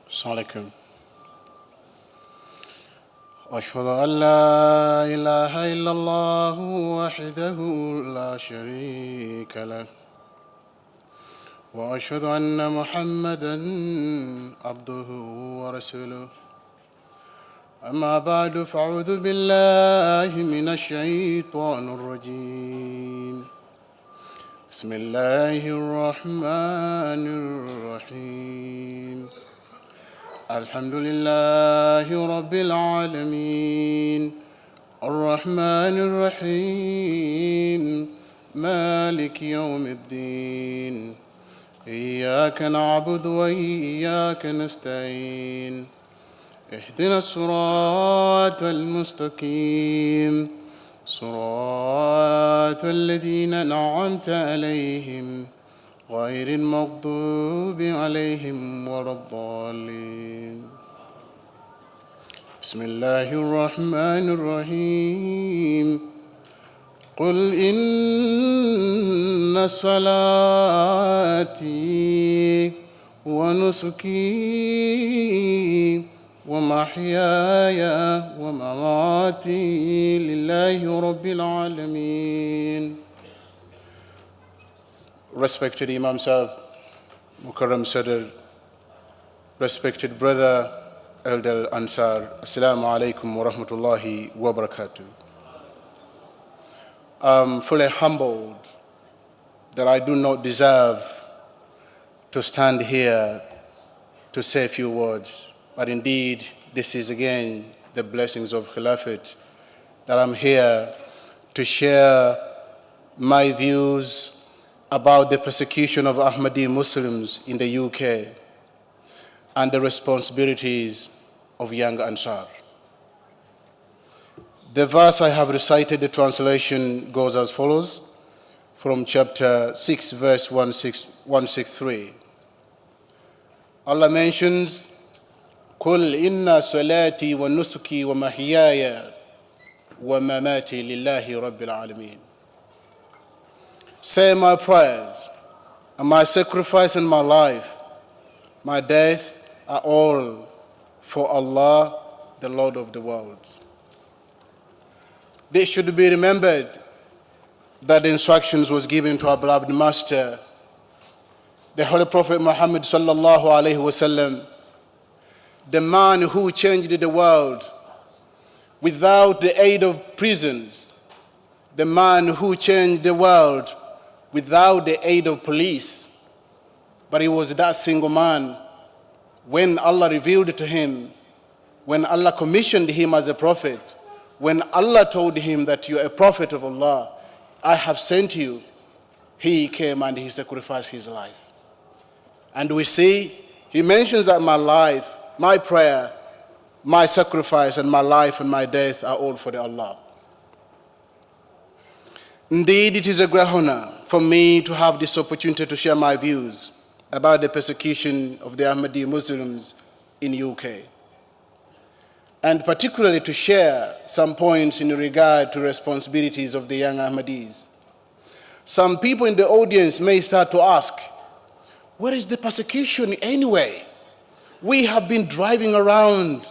Assalamu alaikum. أشهد أن لا إله إلا الله وحده لا شريك له وأشهد أن محمدًا عبده ورسوله أما بعد فأعوذ بالله من الشيطان الرجيم بسم الله الرحمن الرحيم الحمد لله رب العالمين الرحمن الرحيم مالك يوم الدين إياك نعبد وإياك نستعين اهدنا الصراط المستقيم صراط الذين أنعمت عليهم غير المغضوب عليهم ولا الضالين بسم الله الرحمن الرحيم قل إن صلاتي ونسكي ومحياي ومماتي لله رب العالمين. Respected Imam Sahib, Mukarram Sadr, respected brother, Elder Ansar, Assalamu alaikum wa rahmatullahi wa barakatuh. I'm fully humbled that I do not deserve to stand here to say a few words, but indeed, this is again the blessings of Khilafat that I'm here to share my views about the persecution of Ahmadi Muslims in the UK and the responsibilities of young Ansar. The verse I have recited, the translation goes as follows, from chapter 6, verse 163. Allah mentions, قُلْ إِنَّ صَلَاتِي وَنُسُكِي وَمَحْيَايَ وَمَمَاتِي لِلَّهِ رَبِّ الْعَالَمِينَ. Say my prayers and my sacrifice and my life, my death are all for Allah, the Lord of the worlds. This should be remembered that the instructions was given to our beloved Master, the Holy Prophet Muhammad sallallahu alaihi wasallam, the man who changed the world without the aid of prisons, the man who changed the world without the aid of police. But he was that single man when Allah revealed to him, when Allah commissioned him as a prophet, when Allah told him that you are a prophet of Allah, I have sent you, he came and he sacrificed his life. And we see, he mentions that my life, my prayer, my sacrifice, and my life and my death are all for the Allah. Indeed, it is a great honor for me to have this opportunity to share my views about the persecution of the Ahmadi Muslims in UK, and particularly to share some points in regard to responsibilities of the young Ahmadis. Some people in the audience may start to ask, where is the persecution anyway? We have been driving around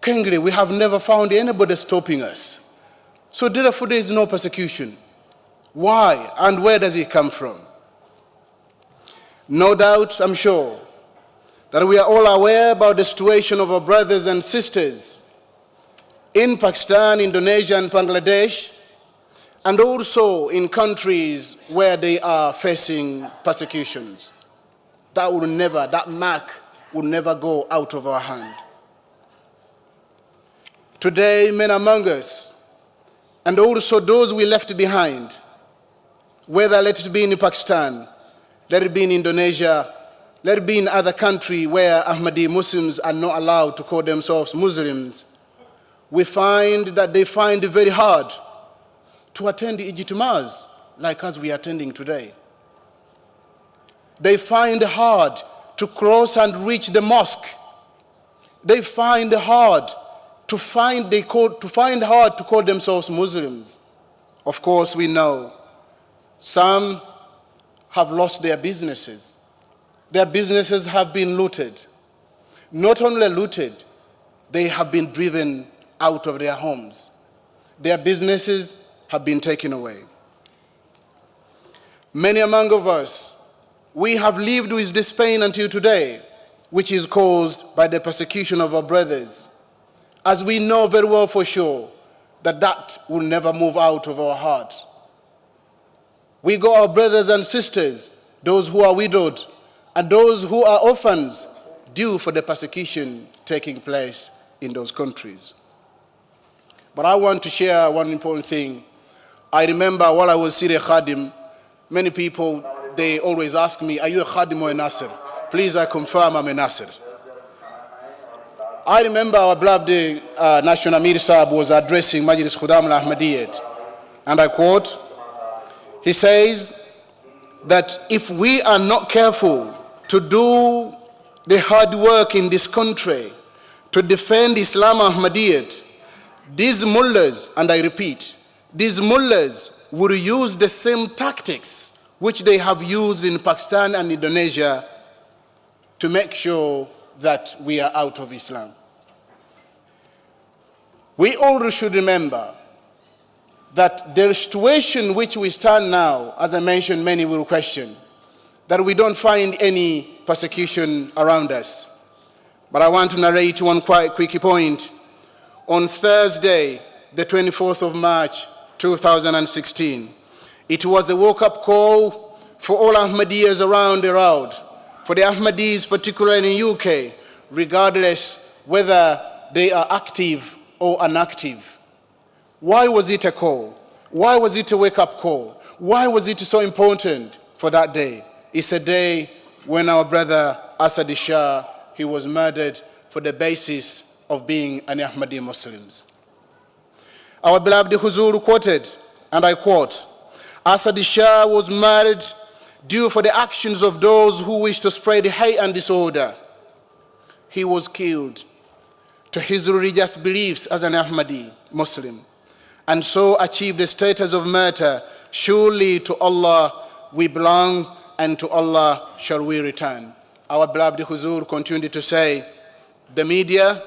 Kengri, we have never found anybody stopping us. So therefore there is no persecution. Why and where does it come from? No doubt, I'm sure, that we are all aware about the situation of our brothers and sisters in Pakistan, Indonesia, and Bangladesh, and also in countries where they are facing persecutions. That mark will never go out of our hand. Today, many among us, and also those we left behind, whether let it be in Pakistan, let it be in Indonesia, let it be in other country where Ahmadi Muslims are not allowed to call themselves Muslims, we find that they find it very hard to attend the Ijtemas like as we are attending today. They find it hard to cross and reach the mosque. They find it hard to find hard to call themselves Muslims. Of course, we know some have lost their businesses. Their businesses have been looted. not only looted, they have been driven out of their homes. Their businesses have been taken away. Many among us, we have lived with this pain until today, which is caused by the persecution of our brothers, as we know very well for sure that will never move out of our hearts. We got our brothers and sisters, those who are widowed, and those who are orphans, due for the persecution taking place in those countries. But I want to share one important thing. I remember while I was Syria Khadim, many people, they always ask me, are you a Khadim or a Nasir? Please, I confirm I'm a Nasir. I remember our beloved National Amir Sahib was addressing Majlis Ansarullah, and I quote, he says that if we are not careful to do the hard work in this country to defend Islam Ahmadiyyat, these mullahs, and I repeat, these mullahs will use the same tactics which they have used in Pakistan and Indonesia to make sure that we are out of Islam. We all should remember that the situation which we stand now, as I mentioned, many will question, that we don't find any persecution around us. But I want to narrate one quite quick point. On Thursday, the 24th of March, 2016, it was a wake-up call for all Ahmadis around the world, for the Ahmadis, particularly in UK, regardless whether they are active or inactive. Why was it a call? Why was it a wake-up call? Why was it so important for that day? It's a day when our brother Asad Shah, he was murdered for the basis of being an Ahmadi Muslims. Our beloved Huzur quoted, and I quote, Asad Shah was murdered due for the actions of those who wish to spread hate and disorder. He was killed to his religious beliefs as an Ahmadi Muslim, and so achieved the status of martyr. Surely to Allah we belong, and to Allah shall we return. Our beloved Huzur continued to say, the media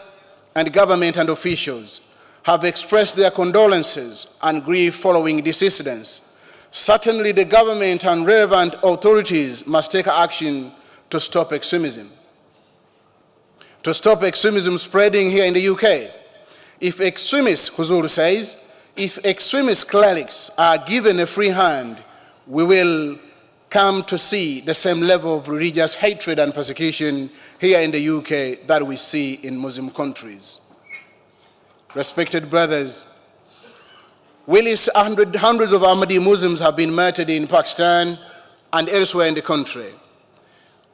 and government and officials have expressed their condolences and grief following these incidents. Certainly the government and relevant authorities must take action to stop extremism. To stop extremism spreading here in the UK. If extremists, Huzur says, if extremist clerics are given a free hand, we will come to see the same level of religious hatred and persecution here in the UK that we see in Muslim countries. Respected brothers, whilst hundreds of Ahmadi Muslims have been murdered in Pakistan and elsewhere in the country,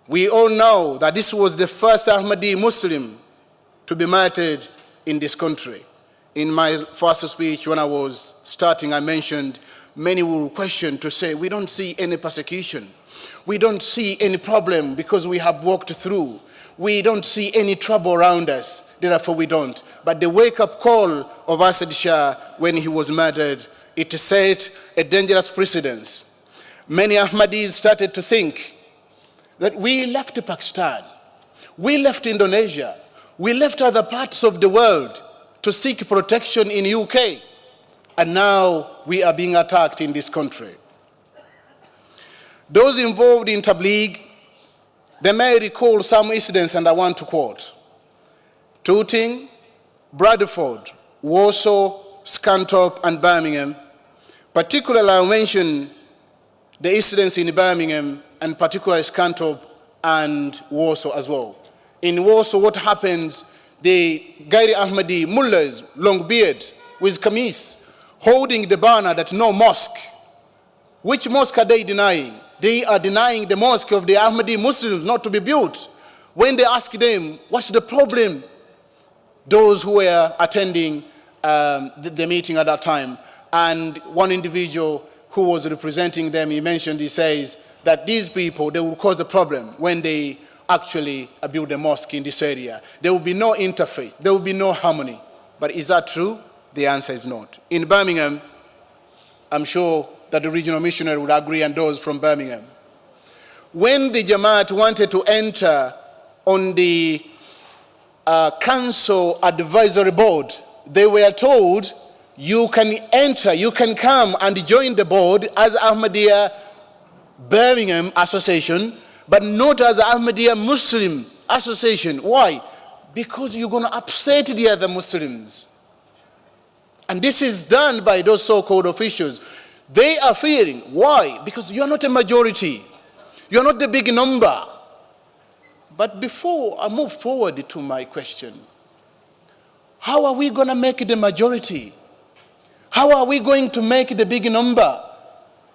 we all know that this was the first Ahmadi Muslim to be martyred in this country. In my first speech, when I was starting, I mentioned many will question to say, we don't see any persecution. We don't see any problem because we have walked through. We don't see any trouble around us, therefore we don't. But the wake-up call of Asad Shah when he was murdered, it set a dangerous precedence. Many Ahmadis started to think that we left Pakistan, we left Indonesia, we left other parts of the world to seek protection in UK, and now we are being attacked in this country. Those involved in Tabligh, they may recall some incidents, and I want to quote. Tooting, Bradford, Warsaw, Scunthorpe, and Birmingham. Particularly, I'll mention the incidents in Birmingham, and particularly Scunthorpe and Warsaw as well. In Warsaw, what happens, the Gairi Ahmadi mullahs, long beard, with kamis, holding the banner that no mosque. Which mosque are they denying? They are denying the mosque of the Ahmadi Muslims not to be built. When they ask them, what's the problem? Those who were attending the meeting at that time, and one individual who was representing them, he mentioned, he says that these people, they will cause a problem when they actually build a mosque in this area. There will be no interfaith, there will be no harmony. But is that true? The answer is not. In Birmingham, I'm sure that the regional missionary would agree, and those from Birmingham. When the Jamaat wanted to enter on the council advisory board. They were told, you can enter, you can come and join the board as Ahmadiyya Birmingham Association, but not as Ahmadiyya Muslim Association. Why? Because you're going to upset the other Muslims. And this is done by those so-called officials. They are fearing. Why? Because you're not a majority. You're not the big number. But before I move forward to my question, how are we going to make the majority? How are we going to make the big number?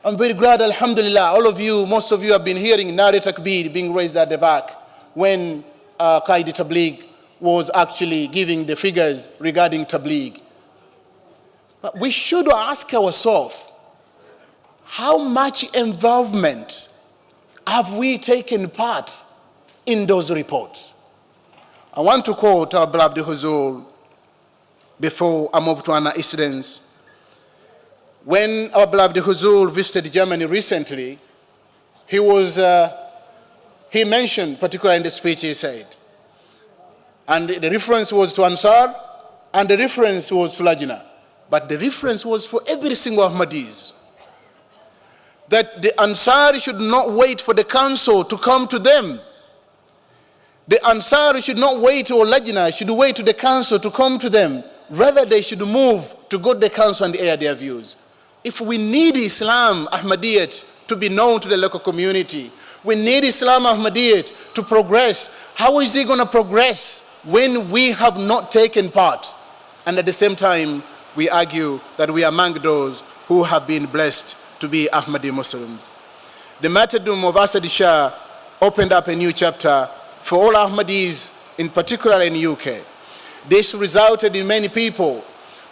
I'm very glad, alhamdulillah, all of you, most of you have been hearing Nari Takbir being raised at the back when Qaid Tabligh was actually giving the figures regarding Tabligh. But we should ask ourselves, how much involvement have we taken part in those reports? I want to quote our beloved Huzur before I move to an incident. When our beloved Huzur visited Germany recently, he mentioned, particularly in the speech he said, and the reference was to Ansar, and the reference was to Lajna, but the reference was for every single Ahmadis. That the Ansar should not wait for the council to come to them. The Ansar should not wait, or Lajna should wait to the council to come to them. Rather, they should move to go to the council and air their views. If we need Islam Ahmadiyyat to be known to the local community, we need Islam Ahmadiyyat to progress. How is it going to progress when we have not taken part? And at the same time, we argue that we are among those who have been blessed to be Ahmadi Muslims. The martyrdom of Asad Shah opened up a new chapter for all Ahmadis, in particular in UK. This resulted in many people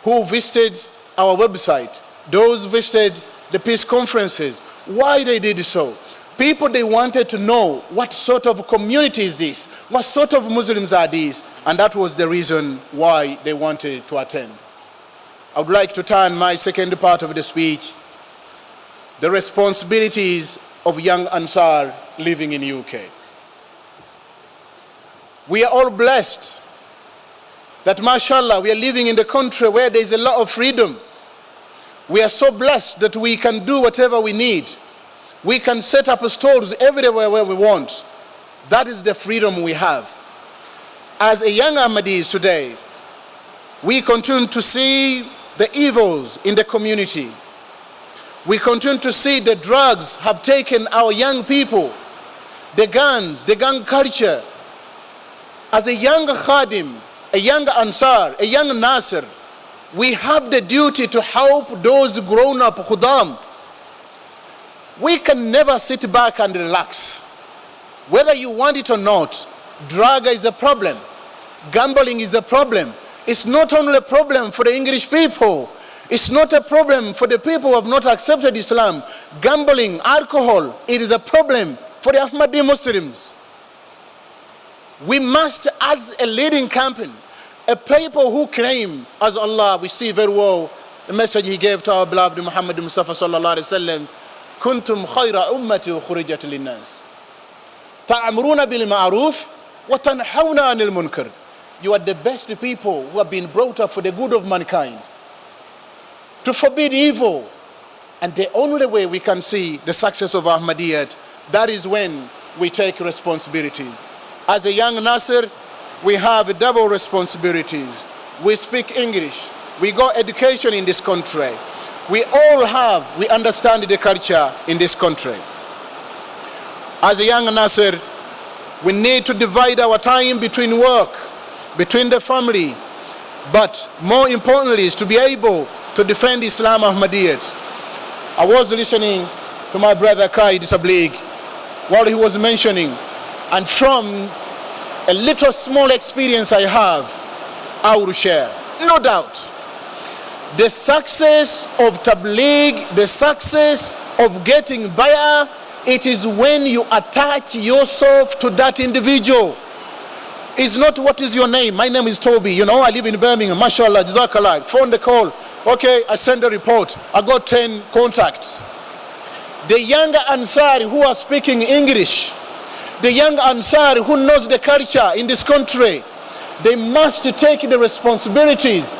who visited our website, those visited the peace conferences. Why they did so? People, they wanted to know what sort of community is this? What sort of Muslims are these? And that was the reason why they wanted to attend. I would like to turn my second part of the speech, the responsibilities of young Ansar living in UK. We are all blessed that, mashallah, we are living in the country where there is a lot of freedom. We are so blessed that we can do whatever we need. We can set up stores everywhere where we want. That is the freedom we have. As a young Ahmadis today, we continue to see the evils in the community. We continue to see the drugs have taken our young people, the guns, the gang culture. As a young Khadim, a young Ansar, a young Nasir, we have the duty to help those grown-up Khudam. We can never sit back and relax. Whether you want it or not, drug is a problem. Gambling is a problem. It's not only a problem for the English people. It's not a problem for the people who have not accepted Islam. Gambling, alcohol, it is a problem for the Ahmadi Muslims. We must, as a leading campaign, a people who claim, as Allah, we see very well the message he gave to our beloved Muhammad Mustafa sallallahu alaihi wasallam, kuntum khayra ummati ukhrijat linnas ta'muruna bil ma'ruf wa tanhauna 'anil munkar. You are the best people who have been brought up for the good of mankind, to forbid evil. And the only way we can see the success of Ahmadiyyat, that is when we take responsibilities. As a young Nasir, we have double responsibilities. We speak English. We got education in this country. We understand the culture in this country. As a young Nasir, we need to divide our time between work, between the family, but more importantly is to be able to defend Islam Ahmadiyyat. I was listening to my brother Qaid Tabligh while he was mentioning, and from a little small experience I have, I will share. No doubt, the success of Tabligh, the success of getting bay'ah, it is when you attach yourself to that individual. It's not what is your name. My name is Toby. You know, I live in Birmingham. Mashallah, Jazakallah. Phone the call. Okay, I send a report. I got 10 contacts. The young Ansar who are speaking English, the young Ansar who knows the culture in this country, They must take the responsibilities.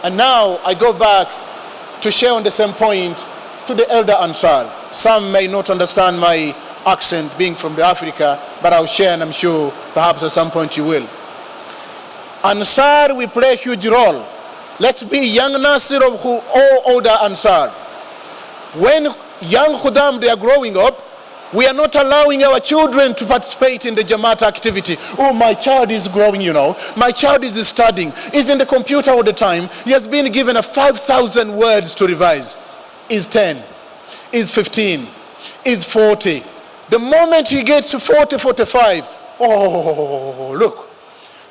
And now I go back to share on the same point to the elder Ansar. Some may not understand my accent being from the Africa, but I'll share, and I'm sure perhaps at some point you will. Ansar, we play a huge role. Let's be young Nasir of all older Ansar. When young Khudam, they are growing up, we are not allowing our children to participate in the Jamaat activity. Oh, my child is growing, My child is studying. He's in the computer all the time. He has been given 5,000 words to revise. He's 10. He's 15. He's 40. The moment he gets to 40, 45, oh, look.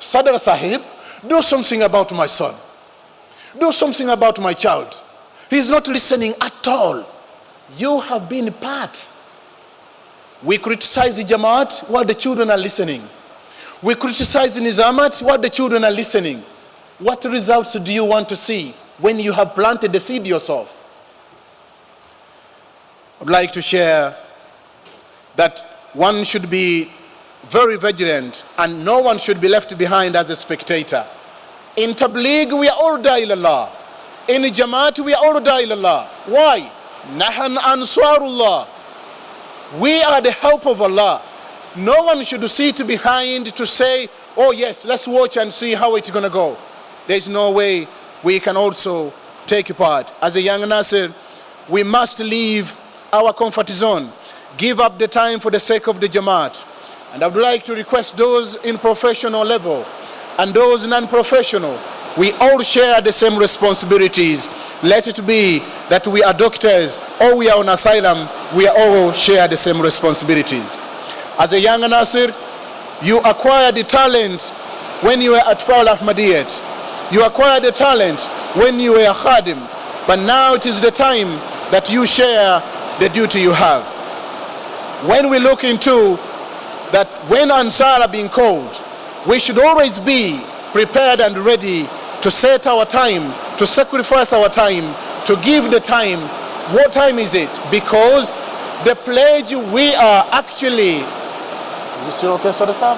Sadr Sahib, do something about my son. Do something about my child. He's not listening at all. You have been part. We criticize the Jamaat while the children are listening. We criticize the Nizamat while the children are listening. What results do you want to see when you have planted the seed yourself? I'd like to share that one should be very vigilant and no one should be left behind as a spectator. In Tabligh, we are all da'i ilallah. In Jamaat, we are all da'i ilallah. Why? Nahan Ansarullah. We are the help of Allah. No one should sit behind to say, oh yes, let's watch and see how it's going to go. There's no way we can also take part. As a young Nasir, we must leave our comfort zone. Give up the time for the sake of the Jamaat. And I would like to request those in professional level and those non-professional, we all share the same responsibilities. Let it be that we are doctors or we are on asylum, we all share the same responsibilities. As a young Nasir, you acquired the talent when you were at Faul Ahmadiyat. You acquired the talent when you were a Khadim. But now it is the time that you share the duty you have. When we look into that, when Ansar are being called, we should always be prepared and ready to set our time, to sacrifice our time, to give the time. What time is it? Because the pledge we are actually... Is this your okay, Sadasab?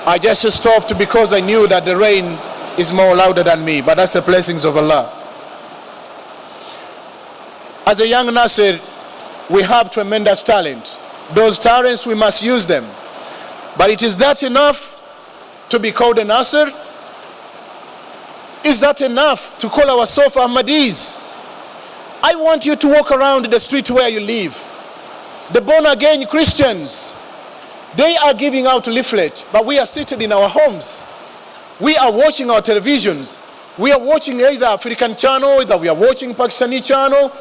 I just stopped because I knew that the rain is more louder than me, but that's the blessings of Allah. As a young Nasir, we have tremendous talent. Those talents, we must use them. But it is that enough to be called a Nasir? Is that enough to call ourselves Ahmadis? I want you to walk around the street where you live. The born-again Christians, they are giving out leaflets, but we are seated in our homes. We are watching our televisions. We are watching either African channel, either we are watching Pakistani channel.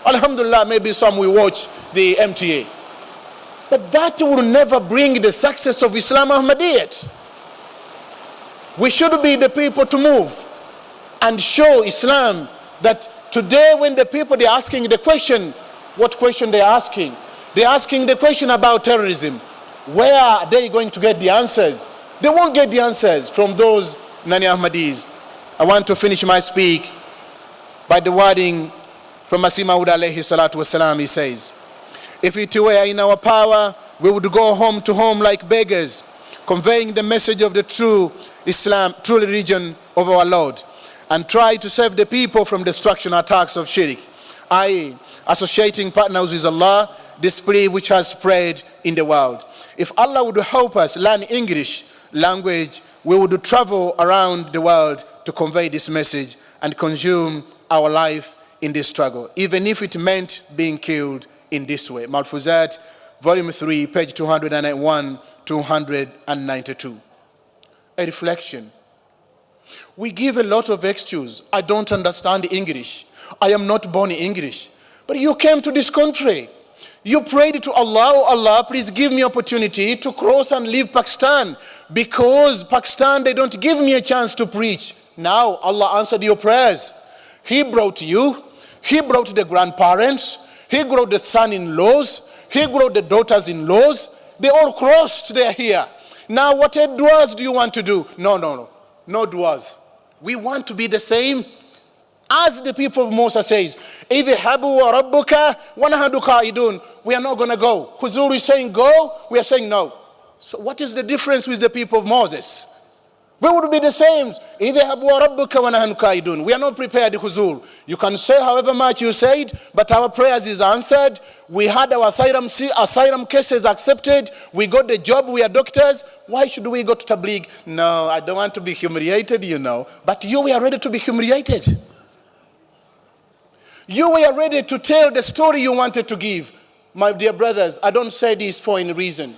Alhamdulillah, maybe some will watch the MTA. But that will never bring the success of Islam Ahmadiyyat. We should be the people to move and show Islam that today when the people, they're asking the question, what question they're asking? They're asking the question about terrorism. Where are they going to get the answers? They won't get the answers from those Nani Ahmadis. I want to finish my speak by the wording from Masih Maud alayhi salatu wasalam. He says, if it were in our power, we would go home to home like beggars, conveying the message of the true Islam, true religion of our Lord, and try to save the people from destruction attacks of shirk, i.e. associating partners with Allah, the spirit which has spread in the world. If Allah would help us learn English language, we would travel around the world to convey this message and consume our life in this struggle, even if it meant being killed in this way. Malfuzat, volume 3, page 291, 292. A reflection. We give a lot of excuse. I don't understand English. I am not born in English. But you came to this country. You prayed to Allah, oh Allah, please give me opportunity to cross and leave Pakistan. Because Pakistan, they don't give me a chance to preach. Now Allah answered your prayers. He brought you. He brought the grandparents. He brought the son-in-laws. He brought the daughters-in-laws. They all crossed, they're here. Now what du'as do you want to do? No du'as. We want to be the same as the people of Musa says. We are not going to go. Huzur is saying go, we are saying no. So what is the difference with the people of Moses? We would be the same. اذهب وربك ونحن قاعدون. We are not prepared, Huzur. You can say however much you said, but our prayers is answered. We had our asylum cases accepted. We got the job. We are doctors. Why should we go to Tabligh? No, I don't want to be humiliated, But you were ready to be humiliated. You were ready to tell the story you wanted to give. My dear brothers, I don't say this for any reason.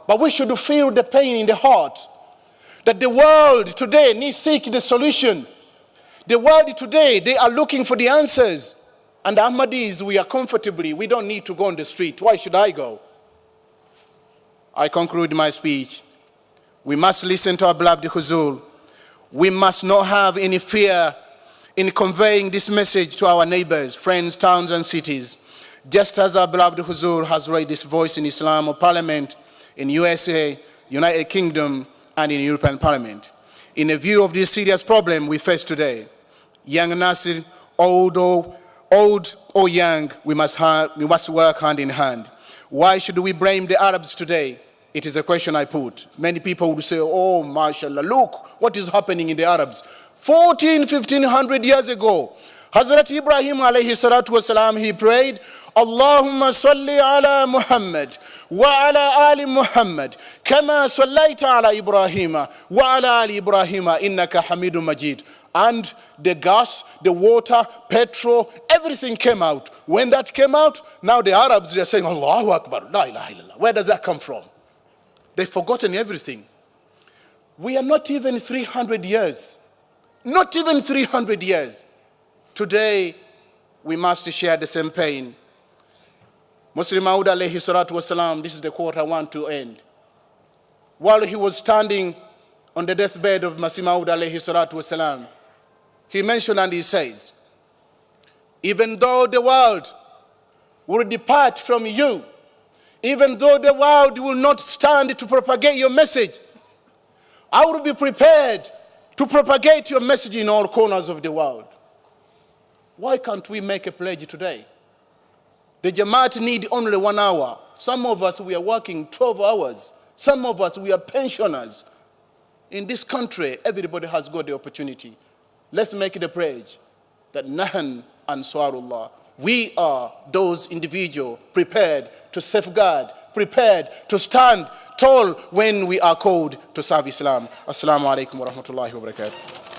But we should feel the pain in the heart that the world today needs seek the solution. The world today, they are looking for the answers. And the Ahmadis, we are comfortably. We don't need to go on the street. Why should I go? I conclude my speech. We must listen to our beloved Huzur. We must not have any fear in conveying this message to our neighbors, friends, towns, and cities. Just as our beloved Huzur has raised this voice in Islam or Parliament, in USA, United Kingdom, and in European Parliament. In a view of this serious problem we face today, young Nasir, old or young, we must work hand in hand. Why should we blame the Arabs today? It is a question I put. Many people would say, oh, mashallah, look what is happening in the Arabs. 1500 years ago, Hazrat Ibrahim alayhi salatu wasalam, he prayed, Allahumma salli ala Muhammad wa ala ali Muhammad kama sallaita ala Ibrahima wa ala ali Ibrahima innaka Hamidum Majid. And the gas, the water, petrol, everything came out. When that came out, now the Arabs, they're saying, Allahu Akbar, la ilaha illallah. Where does that come from? They've forgotten everything. We are not even 300 years. Not even 300 years. Today, we must share the same pain. Muslim Maud alayhi salatu wasalam, this is the quote I want to end. While he was standing on the deathbed of Masih Maud alayhi salatu wasalam, he mentioned and he says, even though the world will depart from you, even though the world will not stand to propagate your message, I will be prepared to propagate your message in all corners of the world. Why can't we make a pledge today? The Jamaat need only 1 hour. Some of us, we are working 12 hours. Some of us, we are pensioners. In this country, everybody has got the opportunity. Let's make the pledge that Nahan Ansarullah. We are those individuals prepared to safeguard, prepared to stand tall when we are called to serve Islam. Assalamu alaikum wa rahmatullahi wa barakatuh.